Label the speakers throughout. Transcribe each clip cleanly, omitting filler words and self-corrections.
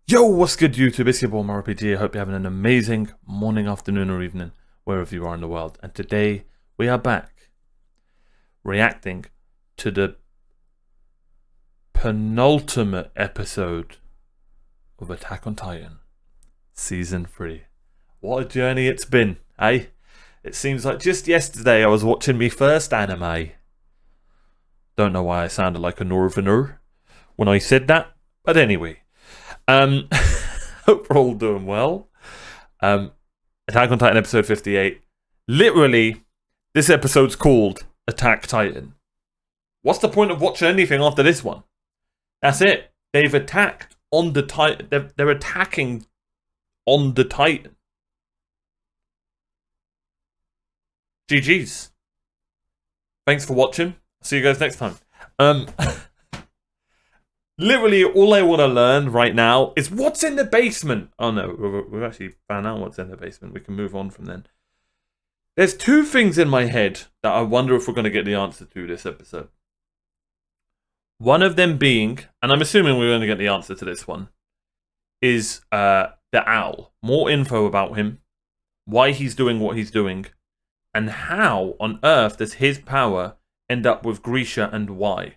Speaker 1: Yo, what's good YouTube? It's your boy OmarioRpg. I hope you're having an amazing morning, afternoon or evening, wherever you are in the world. And today, we are back, reacting to the penultimate episode of Attack on Titan, Season 3. What a journey it's been, eh? It seems like just yesterday I was watching my first anime. Don't know why I sounded like a northerner when I said that, but anyway. Hope we're all doing well. Attack on Titan episode 58. Literally, this episode's called Attack Titan. What's the point of watching anything after this one? That's it. They've attacked on the Titan. They're attacking on the Titan. GG's. Thanks for watching. See you guys next time. Literally, all I want to learn right now is what's in the basement. Oh no, we've actually found out what's in the basement. We can move on from then. There's two things in my head that I wonder if we're going to get the answer to this episode. One of them being, and I'm assuming we're going to get the answer to this one, is the owl. More info about him, why he's doing what he's doing, and how on earth does his power end up with Grisha and why.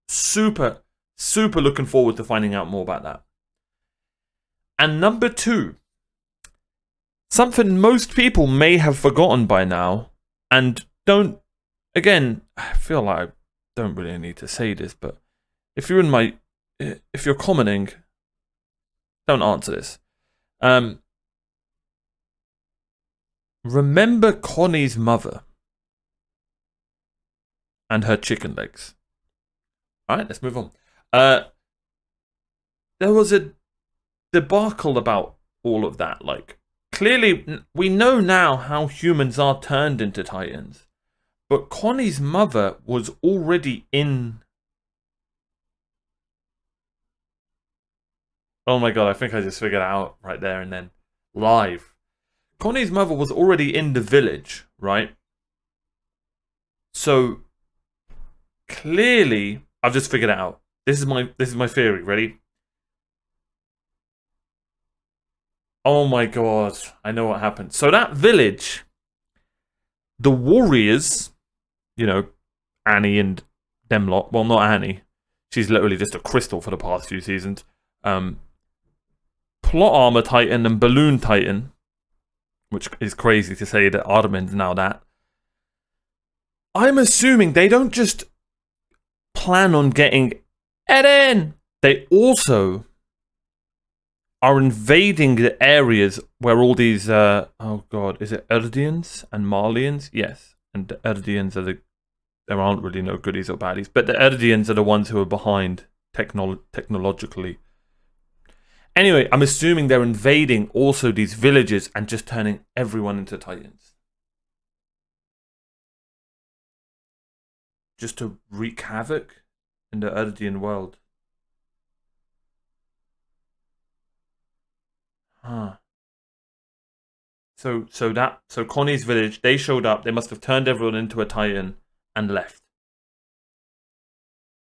Speaker 1: Super looking forward to finding out more about that. And number two, something most people may have forgotten by now, and don't, again, I feel like I don't really need to say this, but if you're commenting, don't answer this. Remember Connie's mother and her chicken legs. Alright, let's move on. There was a debacle about all of that. Like, clearly, we know now how humans are turned into Titans. But Connie's mother was already in... Oh my god, I think I just figured it out right there and then. Live. Connie's mother was already in the village, right? So, clearly, I've just figured it out. This is my theory. Ready? Oh my god, I know what happened. So that village, the warriors, you know, Annie and them lot. Well, not Annie. She's literally just a crystal for the past few seasons. Plot armor Titan and balloon Titan, which is crazy to say that Artemin's now that. I'm assuming they don't just plan on getting Eren. They also are invading the areas where all these, oh god, is it Erdians and Marlians? Yes, and the Erdians are there aren't really no goodies or baddies, but the Erdians are the ones who are behind technologically. Anyway, I'm assuming they're invading also these villages and just turning everyone into Titans. Just to wreak havoc in the Erdian world. Huh. So Connie's village, they showed up, they must have turned everyone into a Titan and left.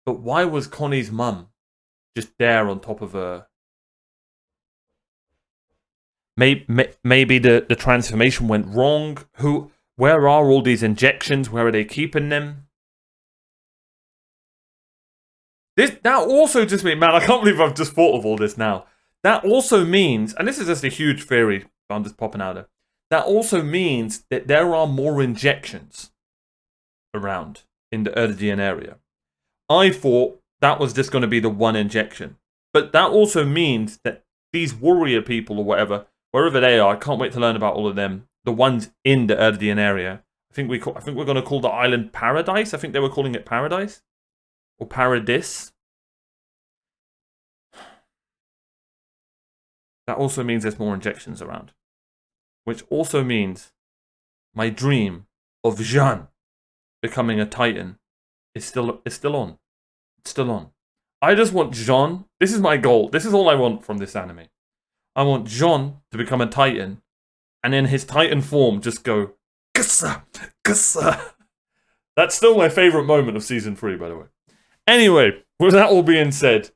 Speaker 1: But why was Connie's mum just there on top of her? Maybe the transformation went wrong. Where are all these injections? Where are they keeping them? That also just means, man, I can't believe I've just thought of all this now. That also means, and this is just a huge theory I'm just popping out of, that also means that there are more injections around in the Erdian area. I thought that was just going to be the one injection. But that also means that these warrior people or whatever, wherever they are, I can't wait to learn about all of them, the ones in the Erdian area. I think we're going to call the island Paradise. I think they were calling it Paradise. Or Paradis. That also means there's more injections around. Which also means my dream of Jean becoming a Titan is still on. It's still on. I just want Jean. This is my goal. This is all I want from this anime. I want Jean to become a Titan. And in his Titan form just go, Kassa, Kassa. That's still my favorite moment of season 3, by the way. Anyway, with that all being said,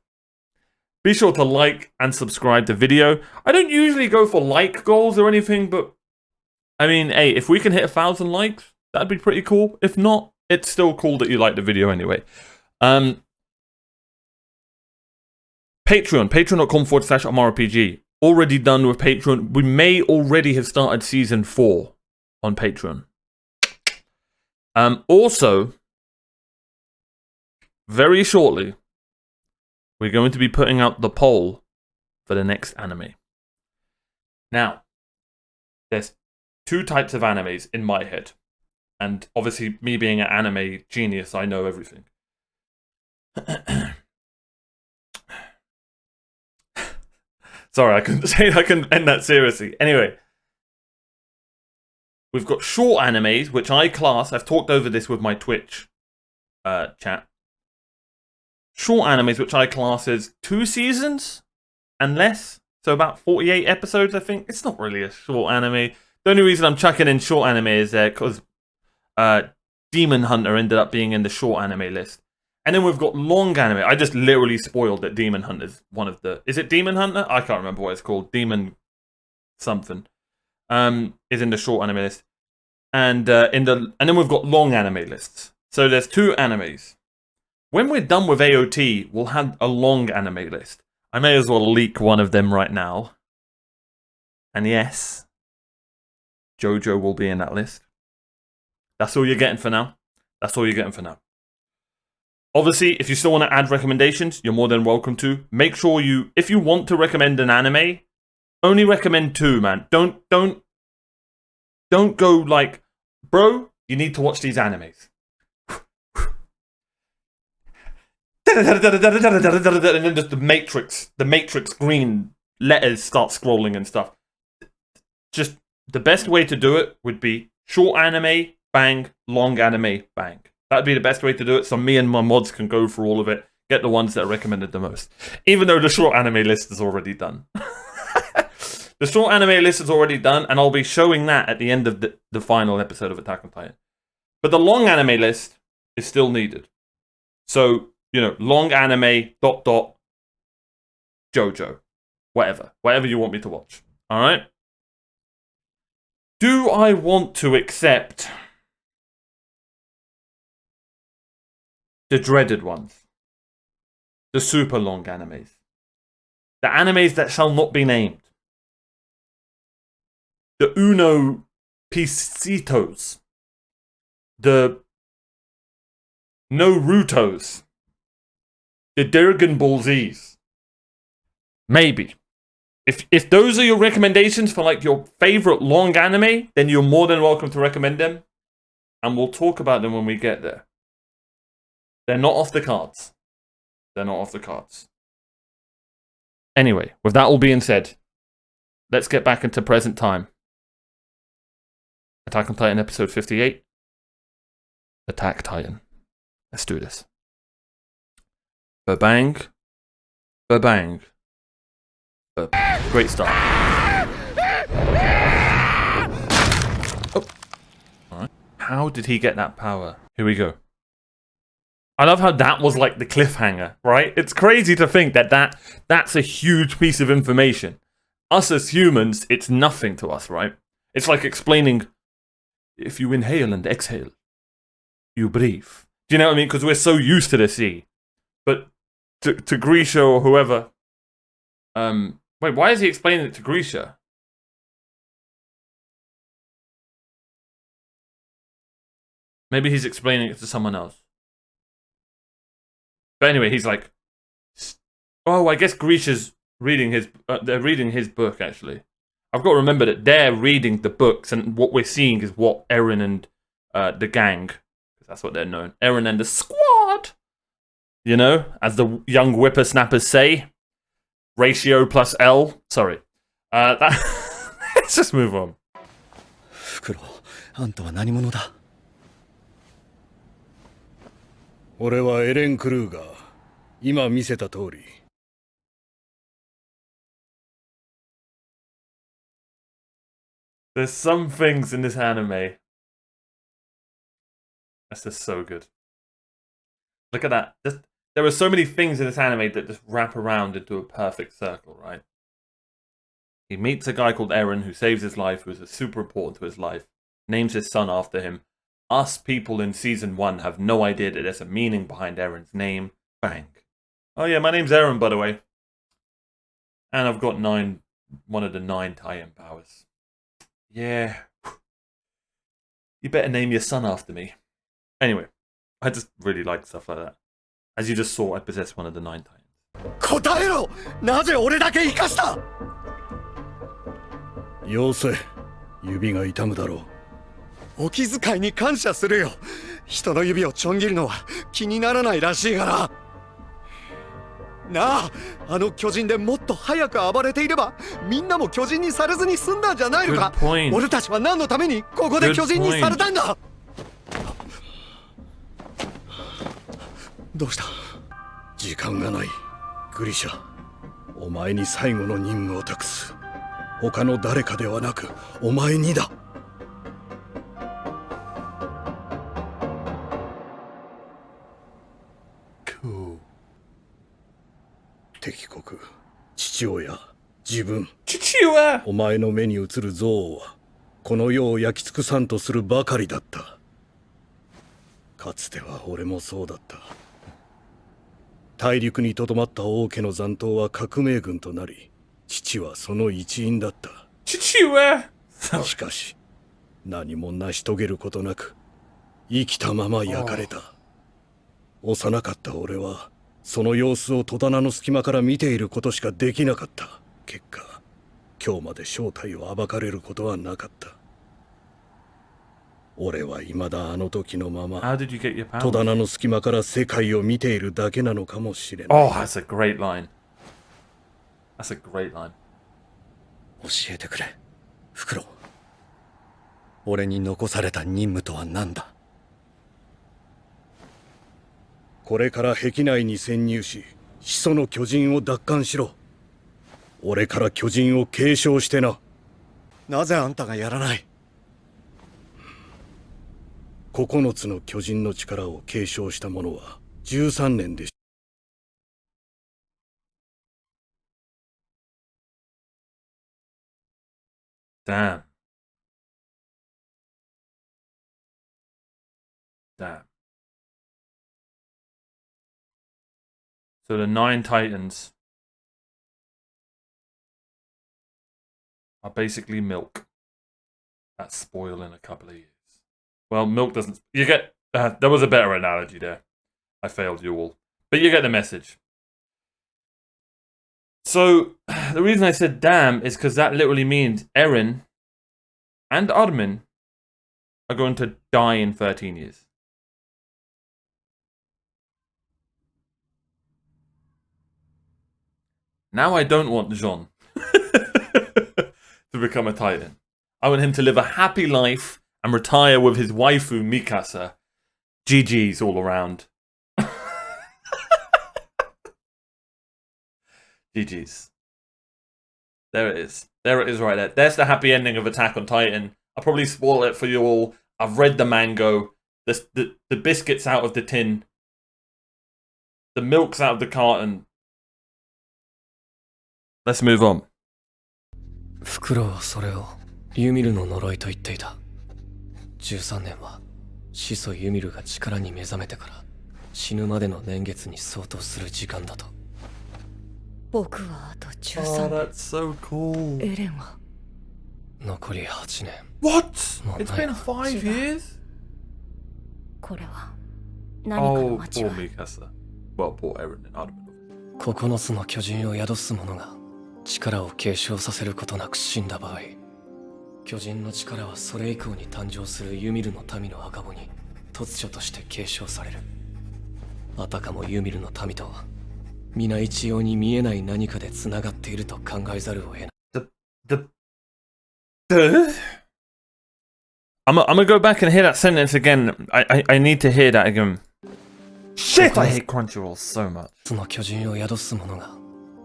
Speaker 1: Be sure to like and subscribe the video. I don't usually go for like goals or anything, but I mean, hey, if we can hit 1,000 likes, that'd be pretty cool. If not, it's still cool that you like the video anyway. Patreon, patreon.com/OmarioRpg. Already done with Patreon. We may already have started season 4 on Patreon. Also, very shortly, we're going to be putting out the poll for the next anime. Now, there's 2 types of animes in my head. And obviously, me being an anime genius, I know everything. Sorry, I couldn't end that seriously. Anyway, we've got short animes, which I class. I've talked over this with my Twitch chat. Short animes, which I class as 2 seasons and less. So about 48 episodes, I think. It's not really a short anime. The only reason I'm chucking in short anime is because Demon Hunter ended up being in the short anime list. And then we've got long anime. I just literally spoiled that Demon Hunter is one of the... Is it Demon Hunter? I can't remember what it's called. Demon something. Is in the short anime list. And then we've got long anime lists. So there's 2 animes. When we're done with AOT, we'll have a long anime list. I may as well leak one of them right now. And yes, JoJo will be in that list. That's all you're getting for now. That's all you're getting for now. Obviously, if you still want to add recommendations, you're more than welcome to. Make sure you, if you want to recommend an anime, only recommend 2, man. Don't go like, bro, you need to watch these animes. And then just the Matrix green letters start scrolling and stuff. Just the best way to do it would be short anime, bang, long anime, bang. That'd be the best way to do it, so me and my mods can go through all of it, get the ones that are recommended the most. Even though the short anime list is already done. The short anime list is already done, and I'll be showing that at the end of the final episode of Attack on Titan. But the long anime list is still needed. So, you know, long anime, ... JoJo. Whatever you want me to watch. Alright? Do I want to accept the dreaded ones? The super long animes. The animes that shall not be named. The Uno Picitos. The No Rutos. The Dragon Ball Z's. Maybe. If those are your recommendations for like your favorite long anime, then you're more than welcome to recommend them. And we'll talk about them when we get there. They're not off the cards. They're not off the cards. Anyway, with that all being said, let's get back into present time. Attack on Titan episode 58. Attack Titan. Let's do this. Ba-bang. Ba-bang. Ba-bang. Great start. Oh. Alright. How did he get that power? Here we go. I love how that was like the cliffhanger, right? It's crazy to think that's a huge piece of information. Us as humans, it's nothing to us, right? It's like explaining, if you inhale and exhale, you breathe. Do you know what I mean? Because we're so used to the sea. But to Grisha or whoever... wait, why is he explaining it to Grisha? Maybe he's explaining it to someone else. But anyway, he's like... Oh, I guess Grisha's reading his... they're reading his book, actually. I've got to remember that they're reading the books, and what we're seeing is what Eren and the gang... That's what they're known. Eren and the squad! You know, as the young whippersnappers say. Ratio plus L. Sorry. Let's just move on.
Speaker 2: フクロウ、あんたは何者だ? 俺はエレン・クルーガー。今見せた通り。
Speaker 1: There's some things in this anime. That's just so good. Look at that. There are so many things in this anime that just wrap around into a perfect circle, right? He meets a guy called Eren who saves his life, who is super important to his life, names his son after him. Us people in season 1 have no idea that there's a meaning behind Eren's name. Bang. Oh yeah, my name's Eren, by the way. And I've got one of the 9 tie-in powers. Yeah. You better name your son after me. Anyway, I just really like stuff like that. As you just saw, I possess one of the 9 tie-ins.
Speaker 2: 答えろ！なぜ俺だけ生かした？よせ、指が痛むだろう。お気遣いに感謝するよ。人の指をちょん切るのは気にならないらしいがな。なあ、あの巨人でもっと早く暴れていれば、みんなも巨人にされずに済んだんじゃないのか。俺たちは何のためにここで巨人にされたんだ。どうした？時間がない。グリシャ、お前に最後の任務を託す。他の誰かではなくお前にだ。敵国、父親、自分、お前の目に映る憎悪はこの世を焼き尽くさんとするばかりだった。かつては俺もそうだった。大陸にとどまった王家の残党は革命軍となり、父はその一員だった。しかし何も成し遂げることなく生きたまま焼かれた。幼かった俺はその様子を戸棚の隙間から見ていることしかできなかった。結果今日まで正体を暴かれることはなかった。俺は未だあの時のまま戸棚の隙間から世界を見ているだけなのかもしれない。
Speaker 1: Oh, that's a great line. That's a great line.
Speaker 2: 教えてくれ、フクロウ。俺に残された任務とは何だ？これから壁内に潜入し、始祖の巨人を奪還しろ。俺から巨人を継承してな。なぜあんたがやらない？9つの巨人の力を継承した者は13年で。
Speaker 1: Damn. Damn. So the 9 Titans are basically milk that spoil in a couple of years. Well, milk doesn't... You get... there was a better analogy there. I failed you all. But you get the message. So, the reason I said damn is because that literally means Eren and Armin are going to die in 13 years. Now I don't want Jean to become a Titan. I want him to live a happy life and retire with his waifu Mikasa. GG's all around. GG's. There it is. There it is right there. There's the happy ending of Attack on Titan. I'll probably spoil it for you all. I've read the mango. The biscuits out of the tin. The milk's out of the carton. Let's move on.
Speaker 3: フクロウはそれをユミルの呪いと言っていた。13年は始祖ユミルが力に目覚めてから死ぬまでの年月に相当する時間だと。
Speaker 4: 僕はあと13
Speaker 1: Oh,
Speaker 4: 年。
Speaker 1: that's so cool.
Speaker 4: エレンは
Speaker 3: 残り8年。
Speaker 1: What? It's been 5 years?
Speaker 4: これは何かの
Speaker 1: Oh,
Speaker 4: 間
Speaker 1: poor
Speaker 4: 違い。
Speaker 1: Mikasa. Well, poor Eren and Armin.
Speaker 3: 9つの巨人を宿す者が力を継承させることなく死んだ場合、巨人の力はそれ以降に誕生するユミルの民の赤子に突如として継承される。あたかもユミルの民とは皆一様に見えない何かでつながっていると考えざるを得ない。
Speaker 1: I'm gonna go back and hear that sentence again. I need to hear that again. Shit, I hate Crunchyroll so much.
Speaker 3: その巨人を宿す者が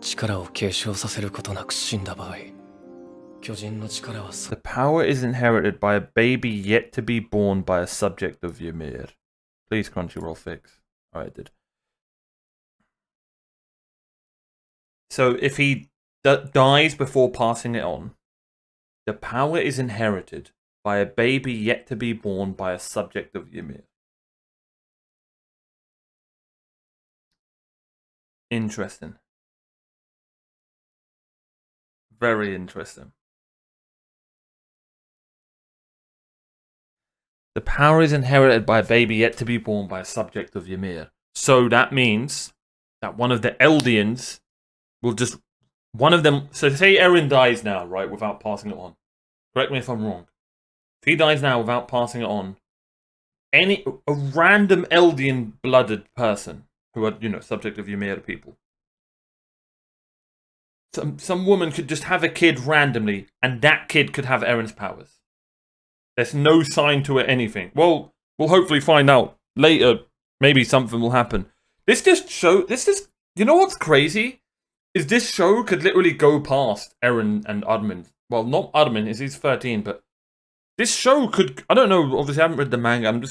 Speaker 3: 力を継承させることなく死んだ場合、巨人の力は
Speaker 1: The power is inherited by a baby yet to be born by a subject of Ymir. Please, Crunchyroll, fix. Alright, it did. So if he dies before passing it on, the power is inherited by a baby yet to be born by a subject of Ymir. Interesting. Very interesting. The power is inherited by a baby yet to be born by a subject of Ymir. So that means that one of the Eldians will just... One of them... So say Eren dies now, right, without passing it on. Correct me if I'm wrong. If he dies now without passing it on, a random Eldian-blooded person who are, you know, subject of Ymir people. Some woman could just have a kid randomly, and that kid could have Eren's powers. There's no sign to it, anything. Well, we'll hopefully find out later. Maybe something will happen. This just... You know what's crazy? Is this show could literally go past Eren and Ymir. Well, not Ymir, he's 13, but this show could... I don't know, obviously I haven't read the manga,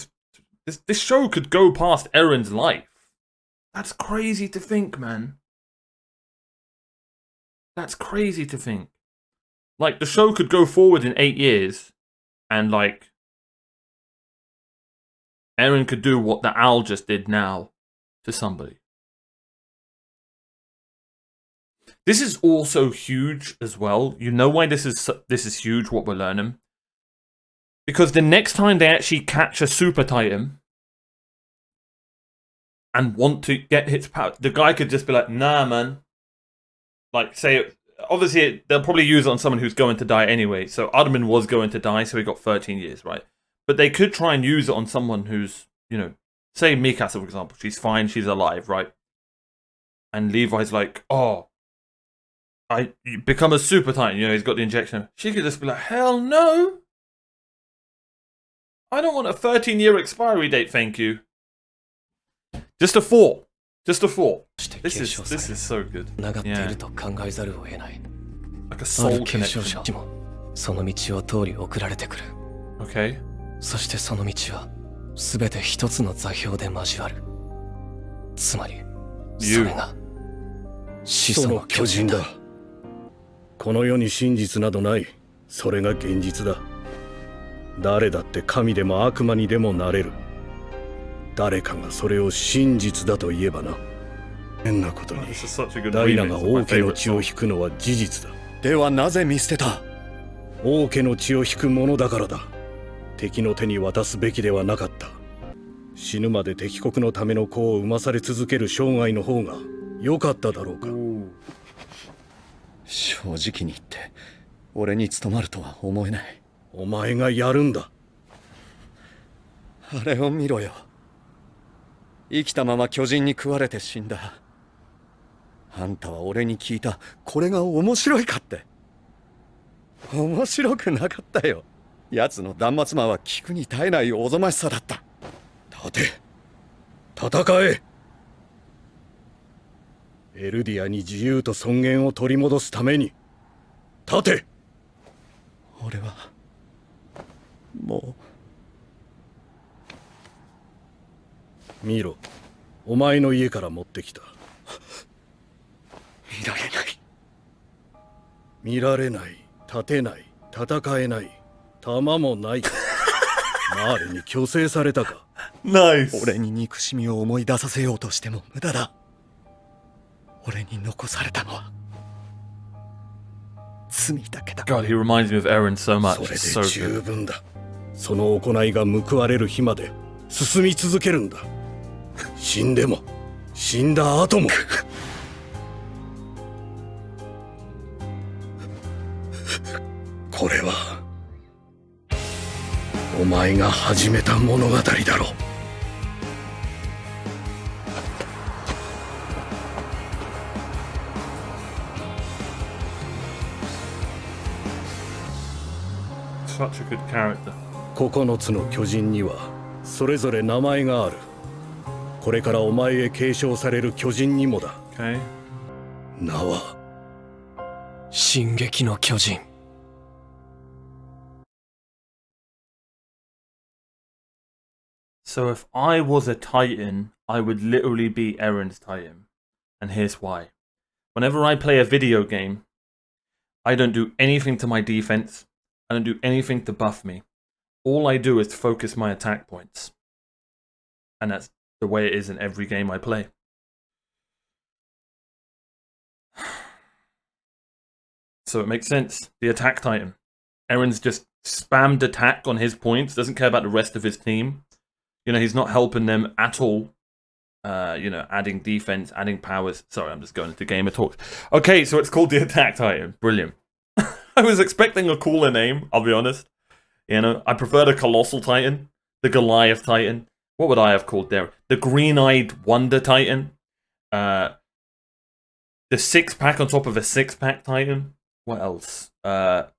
Speaker 1: this show could go past Eren's life. That's crazy to think, man. That's crazy to think. Like, the show could go forward in 8 years, and, like, Eren could do what the owl just did now to somebody. This is also huge as well. You know why this is huge, what we're learning? Because the next time they actually catch a Super Titan and want to get his power, the guy could just be like, nah, man. Like, say, obviously, they'll probably use it on someone who's going to die anyway. So, Ymir was going to die, so he got 13 years, right? But they could try and use it on someone who's, you know, say Mikasa, for example. She's fine, she's alive, right? And Levi's like, oh, you become a Super Titan, you know, he's got the injection. She could just be like, hell no! I don't want a 13-year expiry date, thank you. Just a thought. Just a thought. This is so good. Yeah. Like a soul connection. Okay.
Speaker 3: そしてその道は全て一つの座標で交わる。つまり、それが始祖の巨人だ。
Speaker 2: この世に真実などない。それが現実だ。誰だって神でも悪魔にでもなれる。誰かがそれを真実だと言えばな。変なことに、ダイナが王家の血を引くのは事実だ。
Speaker 5: ではなぜ見捨てた？
Speaker 2: 王家の血を引くものだからだ。敵の手に渡すべきではなかった。死ぬまで敵国のための子を産まされ続ける生涯の方が良かっただろうか。
Speaker 5: 正直に言って俺に務まるとは思えない。
Speaker 2: お前がやるんだ。
Speaker 5: あれを見ろよ。生きたまま巨人に食われて死んだ。あんたは俺に聞いた。これが面白いかって。面白くなかったよ。奴の断末魔は聞くに耐えないおぞましさだった。
Speaker 2: 立て、戦え。エルディアに自由と尊厳を取り戻すために立て。
Speaker 5: 俺はも
Speaker 2: う見ろ、お前の家から持ってきた。
Speaker 5: 見られない。
Speaker 2: 見られない、立てない、戦えない、弾もない。マーレに強制されたか。
Speaker 1: ナイス。
Speaker 5: 俺に憎しみを思い出させようとしても無駄だ。俺に残されたのは罪だけだ。
Speaker 1: God, he reminds me of Eren so much.
Speaker 2: それで十分だ。その行いが報われる日まで進み続けるんだ。死んでも死んだ後も。これはお前が始めた物語だろう。
Speaker 1: Such a good character.
Speaker 2: 9つの巨人にはそれぞれ名前がある。これからお前へ継承される巨人にもだ。
Speaker 1: Okay.
Speaker 2: 名は
Speaker 3: 進撃の巨人。
Speaker 1: So if I was a Titan, I would literally be Eren's Titan. And here's why. Whenever I play a video game, I don't do anything to my defense. I don't do anything to buff me. All I do is focus my attack points. And that's the way it is in every game I play. So it makes sense. The attack titan. Eren's just spammed attack on his points. Doesn't care about the rest of his team. You know, he's not helping them at all. You know, adding defense, adding powers. Sorry, I'm just going into gamer talk. Okay, so it's called the Attack Titan. Brilliant. I was expecting a cooler name, I'll be honest. You know, I prefer the Colossal Titan, the Goliath Titan. What would I have called there? The Green-Eyed Wonder Titan. The 6-pack on top of a 6-pack Titan. What else? The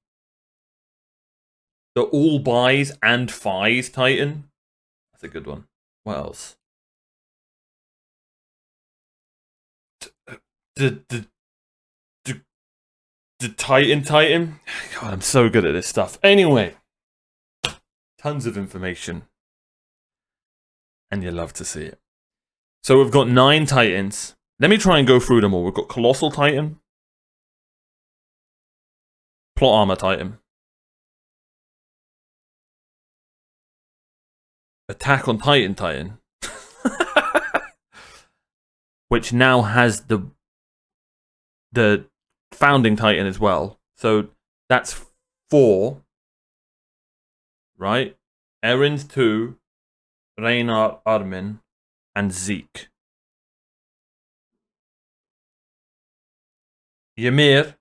Speaker 1: All Buys and Fies Titan. That's a good one. What else? The Titan. God, I'm so good at this stuff. Anyway, tons of information, and you love to see it. So we've got 9 Titans. Let me try and go through them all. We've got Colossal Titan, Plot Armor Titan, Attack on Titan, which now has the Founding Titan as well. So that's 4, right? Eren's 2, Reinhard, Armin, and Zeke. Ymir.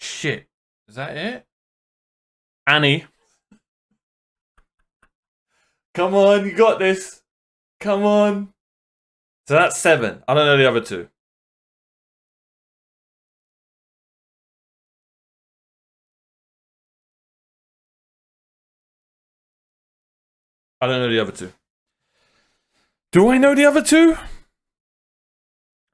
Speaker 1: Shit. Is that it? Annie. Come on, you got this. Come on. So that's 7. I don't know the other 2. I don't know the other 2. Do I know the other 2?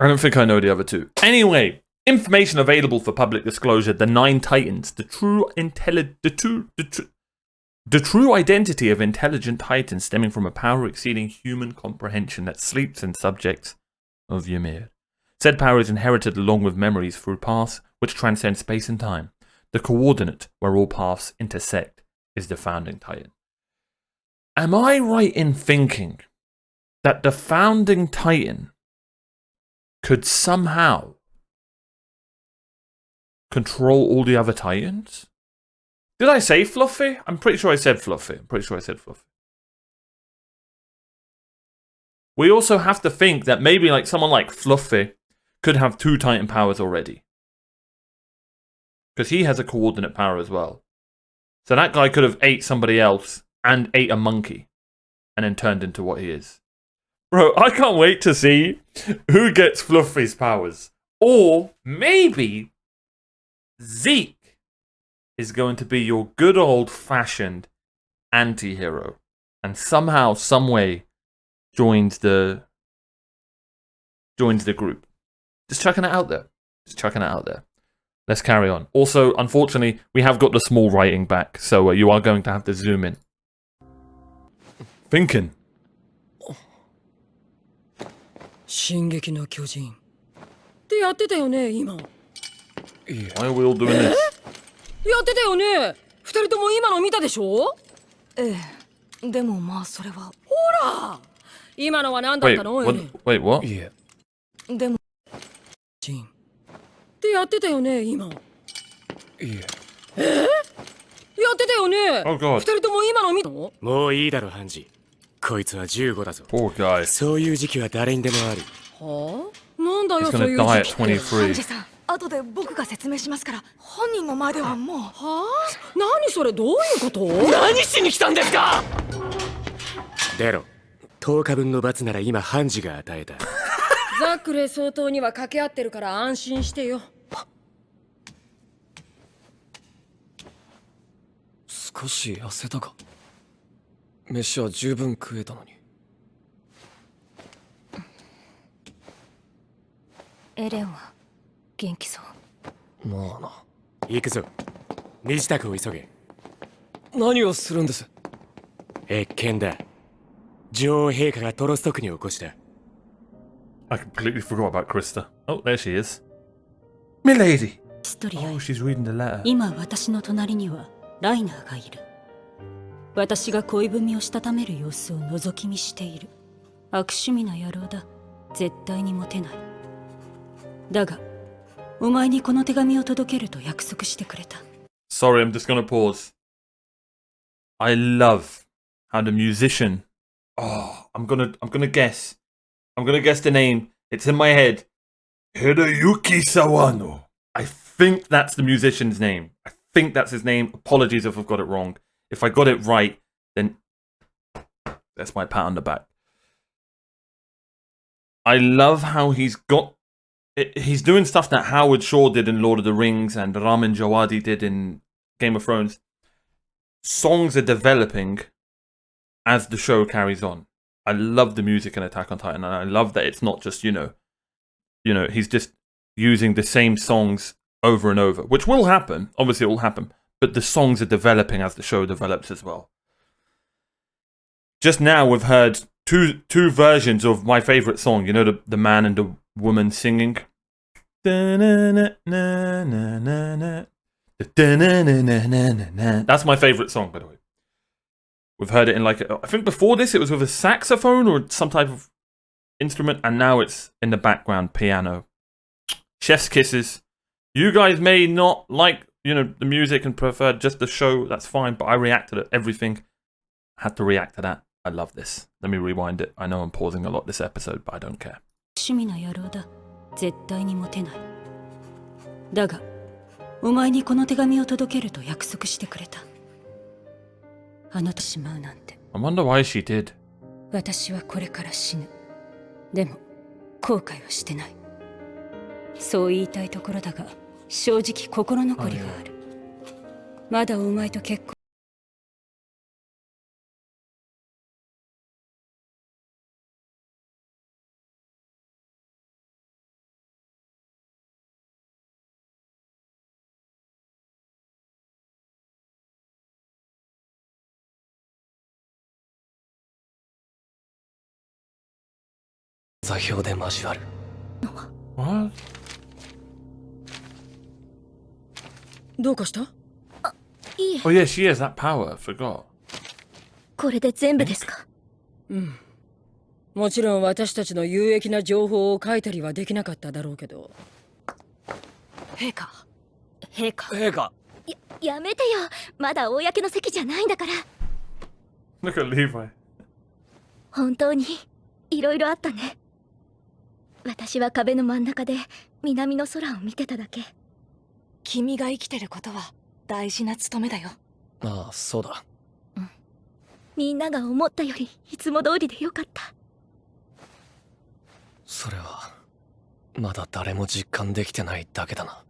Speaker 1: I don't think I know the other 2. Anyway, information available for public disclosure. The 9 Titans. The true identity of intelligent Titans stemming from a power exceeding human comprehension that sleeps in subjects of Ymir. Said power is inherited along with memories through paths which transcend space and time. The coordinate where all paths intersect is the Founding Titan. Am I right in thinking that the Founding Titan could somehow control all the other Titans? Did I say Fluffy? I'm pretty sure I said Fluffy. We also have to think that maybe like someone like Fluffy could have 2 Titan powers already. Because he has a coordinate power as well. So that guy could have ate somebody else and ate a monkey. And then turned into what he is. Bro, I can't wait to see who gets Fluffy's powers. Or maybe Zeke is going to be your good old-fashioned anti-hero. And somehow, someway, joins the group. Just chucking it out there. Let's carry on. Also, unfortunately, we have got the small writing back. So you are going to have to zoom in. Thinking.
Speaker 6: 進撃の巨人ってやってたよね今。
Speaker 1: Why are we all doing this?
Speaker 6: やってたよね。二人とも今の見たでしょ。
Speaker 4: ええ。でもまあそれは。
Speaker 6: ほら。今のは何だったの？
Speaker 1: Wait, what?
Speaker 3: いえ。
Speaker 4: でも。
Speaker 6: ジン。ってやってたよね今。
Speaker 3: いえ。
Speaker 6: やってたよね。
Speaker 1: Oh God.
Speaker 6: 二人とも今の見たの？
Speaker 7: もういいだろハンジ。こいつは15だぞ。
Speaker 1: Poor guy.
Speaker 7: そういう時期は誰にでもある。
Speaker 6: はあ？なんだよ
Speaker 1: He's
Speaker 6: そういう
Speaker 1: gonna die
Speaker 6: 時
Speaker 1: at
Speaker 6: 期。
Speaker 1: 23.
Speaker 4: さん、後で僕が説明しますから、本人の前ではもう。
Speaker 6: はあ？何それどういうこと？
Speaker 7: 何しに来たんですか。出ろ。10日分の罰なら今ハンジが与えた。
Speaker 6: ザックレー総統には掛け合ってるから安心してよ。
Speaker 3: 少し痩せたか。飯は十分食えたのに。
Speaker 4: エレンは元気そう。
Speaker 3: まあな。
Speaker 7: 行くぞ。身支度を急げ。
Speaker 3: 何をするんです？
Speaker 7: 謁見だ。女王陛下がトロスト区に起こした。
Speaker 1: I completely forgot about Krista. Oh, there she is. Milady!
Speaker 6: 一人
Speaker 1: Oh, she's reading the letter.
Speaker 6: 今私の隣にはライナーがいる。私が恋文をしたためる様子を覗き見している。悪趣味な野郎だ。絶対にモテない。だが、お前にこの手紙を届けると約束してくれた。
Speaker 1: Sorry, I'm just gonna pause. I love how the musician. Oh, I'm gonna guess. I'm gonna guess the name. It's in my head. Hirayuki Sawano. I think that's the musician's name. I think that's his name. Apologies if I've got it wrong. If I got it right, then that's my pat on the back. I love how he's doing stuff that Howard Shore did in Lord of the Rings and Ramin Djawadi did in Game of Thrones. Songs are developing as the show carries on. I love the music in Attack on Titan, and I love that it's not just, he's just using the same songs over and over, which will happen. Obviously, it will happen. But the songs are developing as the show develops as well. Just now, we've heard two versions of my favorite song. You know, the man and the woman singing. That's my favorite song, by the way. We've heard it in I think before this it was with a saxophone or some type of instrument, and now it's in the background piano. Chef's kisses. You guys may not like, the music and prefer just the show, that's fine, but I reacted to everything. I had to react to that. I love this. Let me rewind it. I know I'm pausing a lot this episode, but I don't care.
Speaker 6: 趣味な野郎だ。絶対にモテない。だが、お前にこの手紙を届けると約束してくれた。あなたしまうなんて。
Speaker 1: I wonder why she did.
Speaker 6: 私はこれから死ぬ。でも、後悔はしてない。そう言いたいところだが、正直心残りがある。まだお前と結婚。
Speaker 3: 座標で交わる。
Speaker 1: What?
Speaker 6: どうかした？
Speaker 4: いいえ。
Speaker 1: Oh yeah, she has that power. I forgot.
Speaker 4: これで全部ですか？
Speaker 6: うん。もちろん私たちの有益な情報を書いたりはできなかっただろうけど。陛下。陛下。
Speaker 3: 陛下。
Speaker 4: やめてよ。まだ公の席じゃないんだから。
Speaker 1: Look at Levi.
Speaker 4: 本当にいろいろあったね。私は壁の真ん中で南の空を見てただけ。
Speaker 8: 君が生きてることは大事な務めだよ。
Speaker 3: ああ、そうだ。
Speaker 4: うん。みんなが思ったよりいつも通りでよかった。
Speaker 3: それはまだ誰も実感できてないだけだな。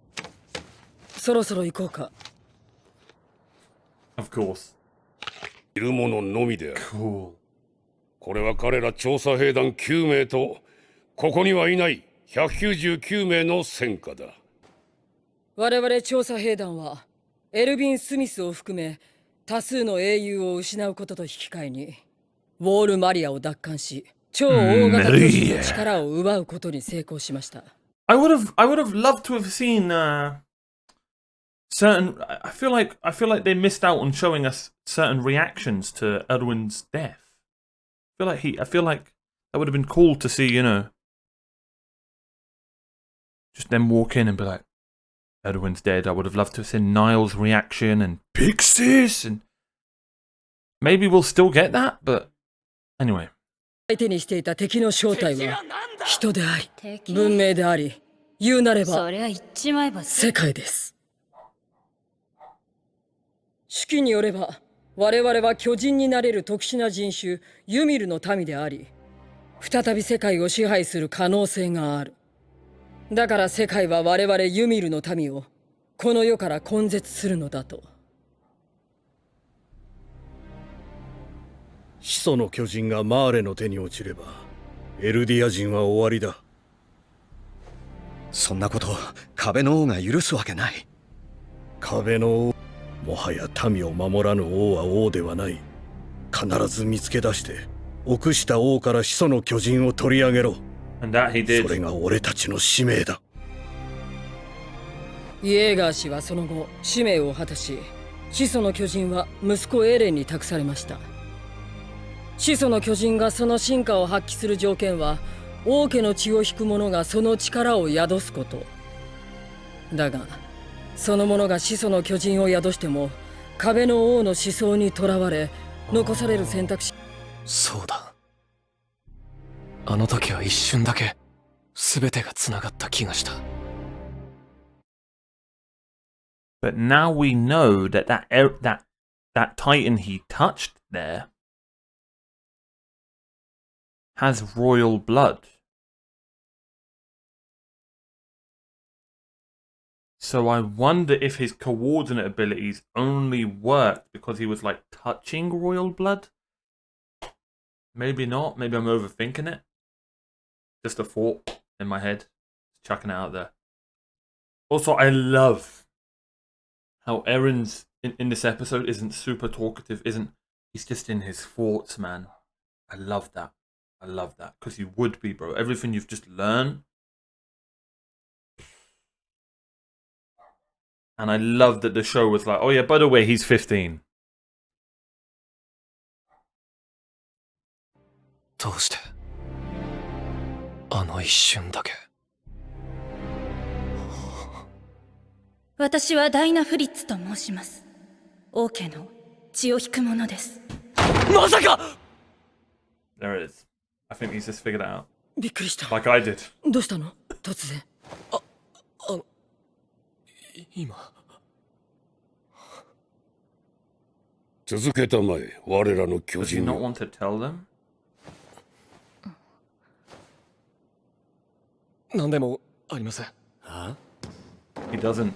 Speaker 6: そろそろ行こうか。
Speaker 1: Of course.
Speaker 2: いるもののみである。
Speaker 1: Cool.
Speaker 2: これは彼ら調査兵団9名とここにはいない199名の戦果だ。
Speaker 6: 我々調査兵団はエルヴィン・スミスを含め多数の英雄を失うことと引き換えにウォール・マリアを奪還し超大型巨人の力を奪うことに成功しました。
Speaker 1: I would have loved to have seen certain. I feel like they missed out on showing us certain reactions to Edwin's death. I feel like that would have been cool to see, just them walk in and be like, Edwin's dead. I would have loved to have seen Niall's reaction and Pixies, and maybe we'll still get that, but anyway.
Speaker 6: 相手にしていた敵の正体は人であり、文明であり、言うなれば世界です。手記によれば、我々は巨人になれる特殊な人種ユミルの民であり、再び世界を支配する可能性がある。だから世界は我々ユミルの民をこの世から根絶するのだと。
Speaker 2: 始祖の巨人がマーレの手に落ちればエルディア人は終わりだ。
Speaker 5: そんなこと壁の王が許すわけない。
Speaker 2: 壁の王、もはや民を守らぬ王は王ではない。必ず見つけ出して臆した王から始祖の巨人を取り上げろ。
Speaker 1: And that he did.
Speaker 2: それが俺たちの使命だ。
Speaker 9: イエーガー氏はその後使命を果たし、始祖の巨人は息子エレンに託されました。始祖の巨人がその進化を発揮する条件は、王家の血を引く者がその力を宿すこと。だがその者が始祖の巨人を宿しても、壁の王の思想にとらわれ、残される選択肢。
Speaker 3: そうだ。あの時は一瞬だけ全てがつながった気がした。
Speaker 1: But now we know that that Titan he touched there has royal blood. So I wonder if his coordinate abilities only worked because he was like touching royal blood? Maybe not. Maybe I'm overthinking it. Just a thought in my head. Chucking it out there. Also, I love how Eren's in this episode isn't super talkative, he's just in his thoughts, man. I love that. I love that. Because you would be, bro. Everything you've just learned. And I love that the show was like, oh yeah, by the way, he's 15.
Speaker 3: どうしてあの一瞬だけ。
Speaker 4: 私はダイナ・フリッツと申します。王家の血を引く者です。
Speaker 3: まさか
Speaker 1: There it is. I think he's just figured it out.
Speaker 9: びっくりした。
Speaker 1: Like I did.
Speaker 9: どうしたの突然。
Speaker 3: 今。
Speaker 2: 続けたまえ、我らの巨
Speaker 1: Does he
Speaker 2: 人
Speaker 1: not
Speaker 2: よ。
Speaker 1: want to tell them?
Speaker 3: 何でもありません。
Speaker 1: He doesn't.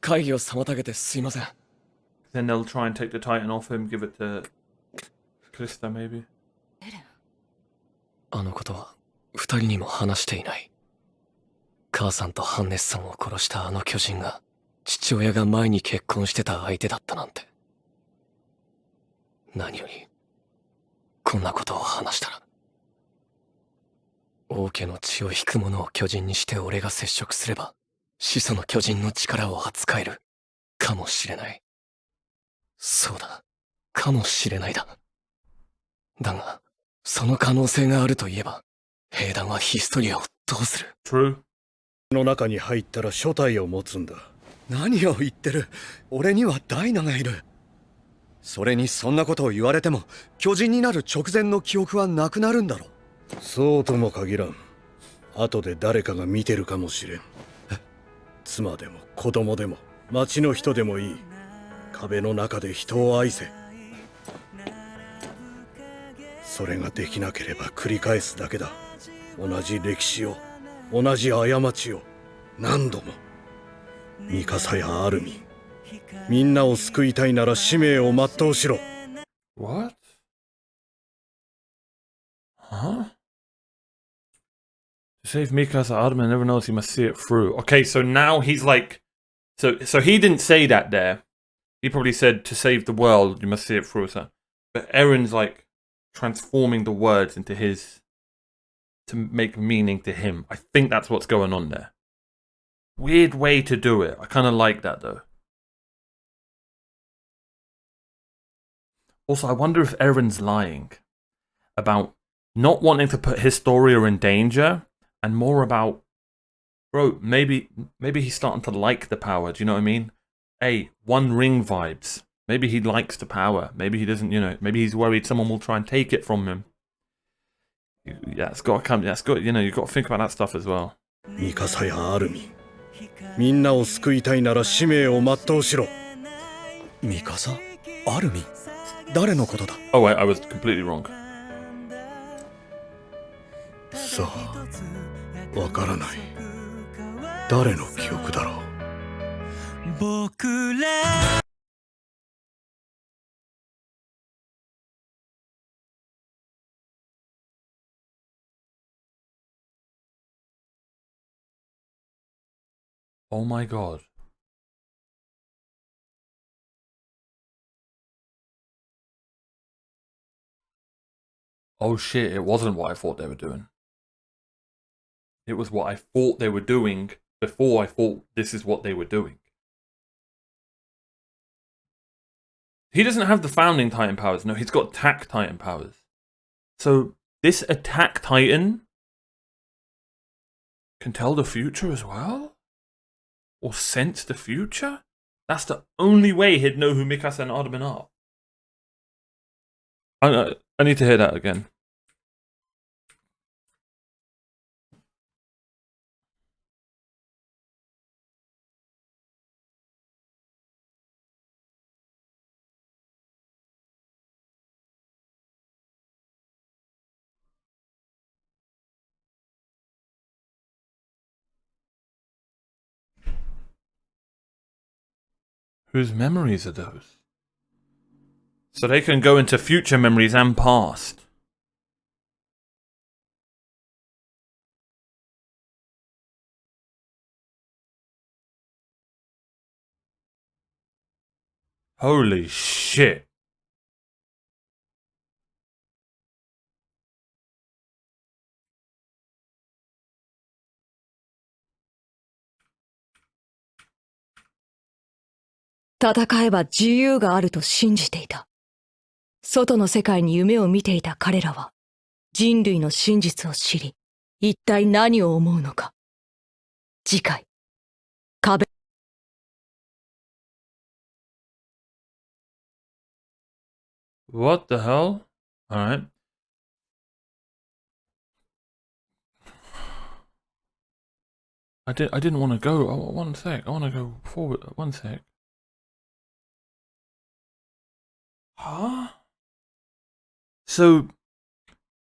Speaker 3: 会議を妨げてすいません。
Speaker 1: Then they'll try and take the Titan off him, give it to Krista, maybe.
Speaker 3: あのことは二人にも話していない。母さんとハンネスさんを殺したあの巨人が父親が前に結婚してた相手だったなんて。何よりこんなことを話したら、王家の血を引く者を巨人にして俺が接触すれば始祖の巨人の力を扱えるかもしれない。そうだ、かもしれないだ。だがその可能性があるといえば、兵団はヒストリアをどうする？
Speaker 1: True.
Speaker 2: の中に入ったら初体を持つんだ。
Speaker 5: 何を言ってる。俺にはダイナがいる。それにそんなことを言われても、巨人になる直前の記憶はなくなるんだろう。
Speaker 2: そうとも限らん。後で誰かが見てるかもしれん。妻でも子供でも町の人でもいい。壁の中で人を愛せ。それができなければ繰り返すだけだ。同じ歴史を、同じ過ちを何度も。ミカサやアルミン、みんなを救いたいなら使命を全うしろ。
Speaker 1: What? Huh? To save Mikasa, Armin never knows he must see it through. Okay, so now he's like... So he didn't say that there. He probably said, to save the world, you must see it through. So. But Eren's like transforming the words into his... to make meaning to him. I think that's what's going on there. Weird way to do it. I kind of like that, though. Also, I wonder if Eren's lying about not wanting to put Historia in danger, and more about, bro, maybe he's starting to like the power. Do you know what I mean? Hey, One Ring vibes. Maybe he likes the power. Maybe he doesn't, you know, maybe he's worried someone will try and take it from him. Yeah, it's got to come, yeah, it's got, you know, you've got to think about that stuff as well.
Speaker 2: ミカサやアルミン、みんなを救いたいなら使命を全うしろ。
Speaker 5: ミカサ？アルミン？誰のことだ？
Speaker 1: Oh wait, I was completely wrong.
Speaker 2: さあ、わからない。誰の記憶だろう。僕ら
Speaker 1: Oh my god. Oh shit, it wasn't what I thought they were doing. It was what I thought they were doing before I thought this is what they were doing. He doesn't have the founding Titan powers. No, he's got attack Titan powers. So this attack Titan can tell the future as well? Or sense the future? That's the only way he'd know who Mikasa and Ardaman are. I need to hear that again. Whose memories are those? So they can go into future memories and past. Holy shit.
Speaker 8: 戦えば自由があると信じていた。外の世界に夢を見ていた彼らは、人類の真実を知り、一体何を思うのか。次回、壁。
Speaker 1: What the hell? Alright. I didn't want to go. Oh, one sec. I want to go forward. One sec. Huh? So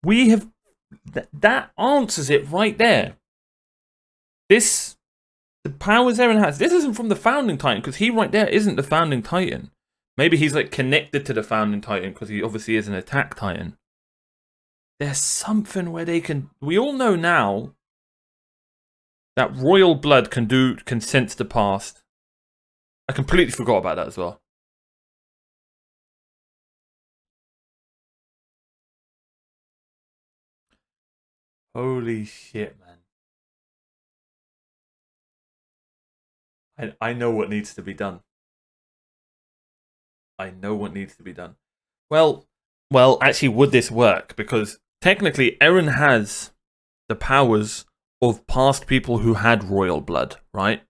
Speaker 1: we have that answers it right there. The powers Eren has. This isn't from the founding Titan because he right there isn't the founding Titan. Maybe he's like connected to the founding Titan because he obviously is an attack Titan. There's something where they can. We all know now that royal blood can sense the past. I completely forgot about that as well. Holy shit, man. I know what needs to be done. I know what needs to be done. Well, actually, would this work? Because technically, Eren has the powers of past people who had royal blood, right?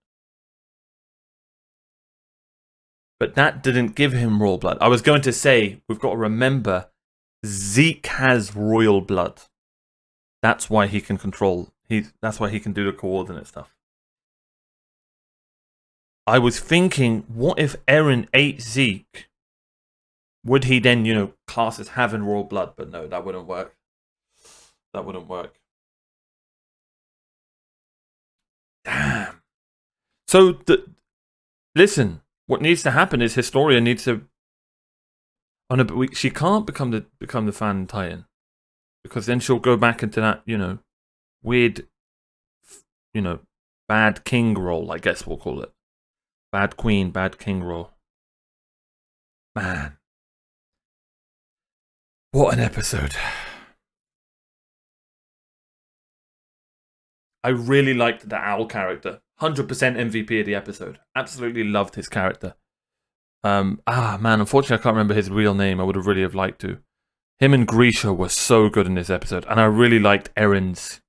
Speaker 1: But that didn't give him royal blood. I was going to say, we've got to remember, Zeke has royal blood. That's why he can control. That's why he can do the coordinate stuff. I was thinking, what if Eren ate Zeke? Would he then, class as having royal blood? But no, that wouldn't work. That wouldn't work. Damn. So, listen. What needs to happen is Historia needs to. Oh no, but she can't become the fan Titan, because then she'll go back into that weird, bad king role. I guess we'll call it bad queen, bad king role. Man, what an episode! I really liked the Owl character. 100% MVP of the episode. Absolutely loved his character. Man, unfortunately I can't remember his real name. I would have really liked to. Him and Grisha were so good in this episode, and I really liked Eren's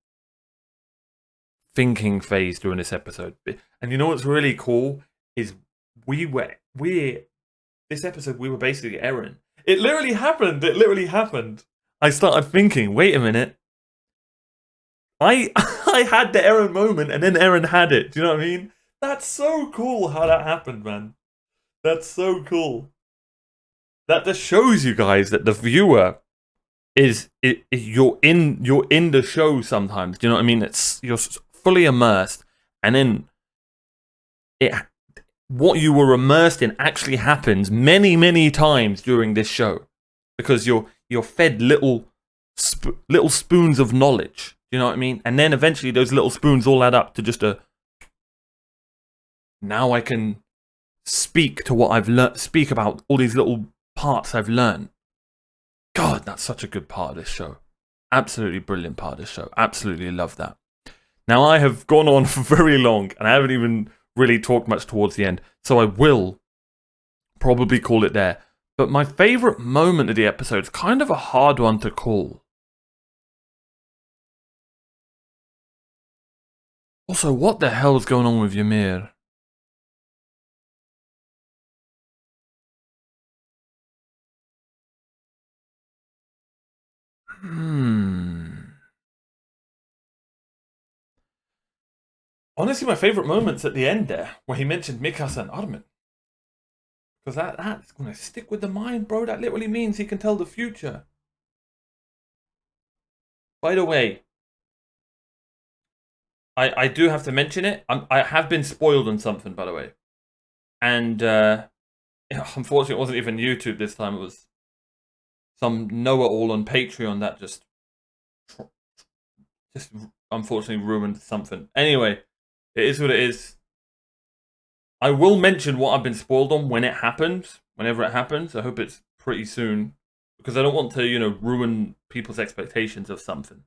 Speaker 1: thinking phase during this episode. And you know what's really cool is this episode we were basically Eren. It literally happened. I started thinking, wait a minute. I had the Eren moment, and then Eren had it. Do you know what I mean? That's so cool how that happened, man. That's so cool. That just shows you guys that the viewer you're in the show sometimes. Do you know what I mean? You're fully immersed, and then what you were immersed in actually happens many times during this show, because you're fed little spoons of knowledge. You know what I mean? And then eventually those little spoons all add up to just now I can speak to what I've learned, speak about all these little parts I've learned. God, that's such a good part of this show. Absolutely brilliant part of this show. Absolutely love that. Now, I have gone on for very long, and I haven't even really talked much towards the end, so I will probably call it there. But my favourite moment of the episode is kind of a hard one to call. Also, what the hell is going on with Ymir? Honestly, my favourite moment's at the end there, where he mentioned Mikasa and Armin. Because that's going to stick with the mind, bro. That literally means he can tell the future. By the way, I do have to mention it. I have been spoiled on something, by the way. And unfortunately, it wasn't even YouTube this time. It was some know-it-all on Patreon that just unfortunately ruined something. Anyway, it is what it is. I will mention what I've been spoiled on when it happens, whenever it happens. I hope it's pretty soon, because I don't want to, ruin people's expectations of something.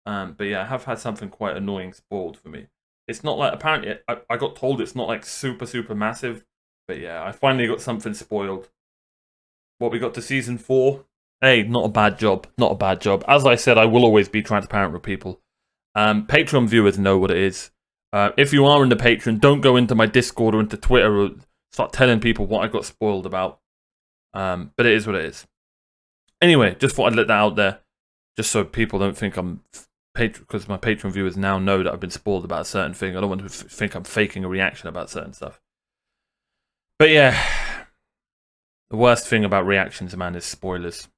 Speaker 1: But yeah, I have had something quite annoying spoiled for me. It's not like, apparently, I got told it's not like super, super massive. But yeah, I finally got something spoiled. What, we got to season 4? Hey, not a bad job. Not a bad job. As I said, I will always be transparent with people. Patreon viewers know what it is. If you are in the Patreon, don't go into my Discord or into Twitter or start telling people what I got spoiled about. But it is what it is. Anyway, just thought I'd let that out there. Just so people don't think I'm... Because my Patreon viewers now know that I've been spoiled about a certain thing. I don't want to think I'm faking a reaction about certain stuff. But yeah, the worst thing about reactions, man, is spoilers.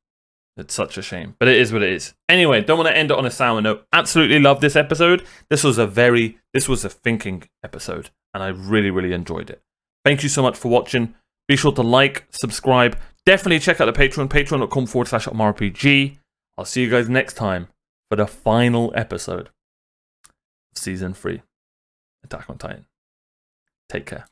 Speaker 1: It's such a shame. But it is what it is. Anyway, don't want to end it on a sour note. Absolutely love this episode. This was a thinking episode. And I really, really enjoyed it. Thank you so much for watching. Be sure to like, subscribe. Definitely check out the Patreon, patreon.com/OmarioRpg. I'll see you guys next time for the final episode of Season 3, Attack on Titan. Take care.